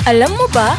Alam mo ba?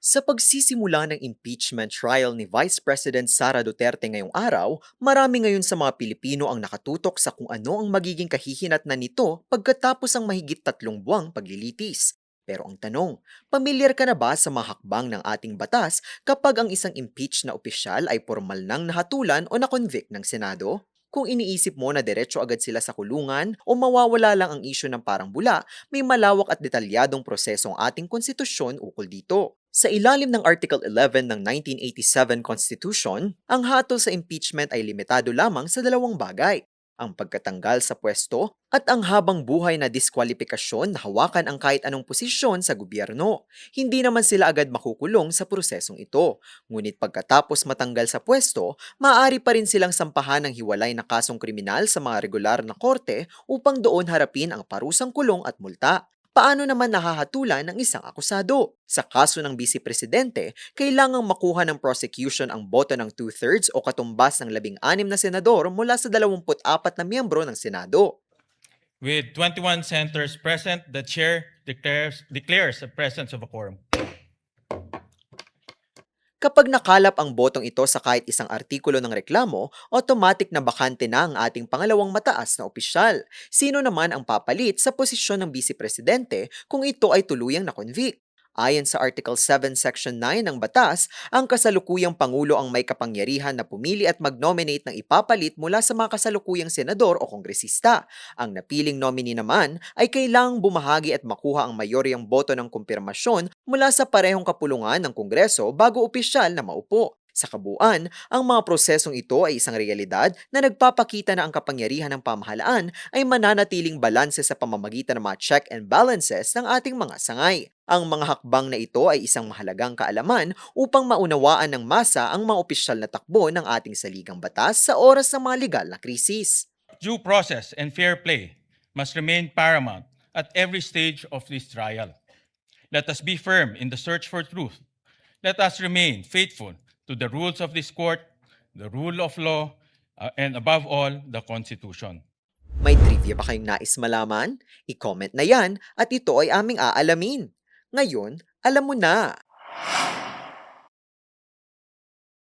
Sa pagsisimula ng impeachment trial ni Vice President Sara Duterte ngayong araw, marami ngayon sa mga Pilipino ang nakatutok sa kung ano ang magiging kahihinatnan nito pagkatapos ang mahigit 3 buwang paglilitis. Pero ang tanong, pamilyar ka na ba sa mga hakbang ng ating batas kapag ang isang impeached na opisyal ay formal nang nahatulan o na-convict ng Senado? Kung iniisip mo na diretso agad sila sa kulungan o mawawala lang ang isyu ng parang bula, may malawak at detalyadong proseso ang ating konstitusyon ukol dito. Sa ilalim ng Article 11 ng 1987 Constitution, ang hatol sa impeachment ay limitado lamang sa 2 bagay, ang pagkatanggal sa pwesto at ang habang buhay na diskwalifikasyon na hawakan ang kahit anong posisyon sa gobyerno. Hindi naman sila agad makukulong sa prosesong ito. Ngunit pagkatapos matanggal sa pwesto, maaari pa rin silang sampahan ng hiwalay na kasong kriminal sa mga regular na korte upang doon harapin ang parusang kulong at multa. Paano naman nahahatulan ng isang akusado? Sa kaso ng Vice Presidente, kailangang makuha ng prosecution ang boto ng 2/3 o katumbas ng 16 na senador mula sa 24 na miyembro ng Senado. With 21 senators present, the chair declares the presence of a quorum. Kapag nakalap ang botong ito sa kahit isang artikulo ng reklamo, automatic na bakante na ang ating pangalawang mataas na opisyal. Sino naman ang papalit sa posisyon ng Vice Presidente kung ito ay tuluyang na-convict? Ayon sa Article 7 Section 9 ng batas, ang kasalukuyang Pangulo ang may kapangyarihan na pumili at mag-nominate ng ipapalit mula sa mga kasalukuyang senador o kongresista. Ang napiling nominee naman ay kailangang bumahagi at makuha ang mayoryang boto ng kumpirmasyon mula sa parehong kapulungan ng Kongreso bago opisyal na maupo. Sa kabuuan, ang mga prosesong ito ay isang realidad na nagpapakita na ang kapangyarihan ng pamahalaan ay mananatiling balanse sa pamamagitan ng mga check and balances ng ating mga sangay. Ang mga hakbang na ito ay isang mahalagang kaalaman upang maunawaan ng masa ang mga opisyal na takbo ng ating saligang batas sa oras ng mga legal na krisis. Due process and fair play must remain paramount at every stage of this trial. Let us be firm in the search for truth. Let us remain faithful to the rules of this court, the rule of law, and above all, the Constitution. May trivia ba kayong nais malaman? I-comment na yan at ito ay aming aalamin. Ngayon, alam mo na!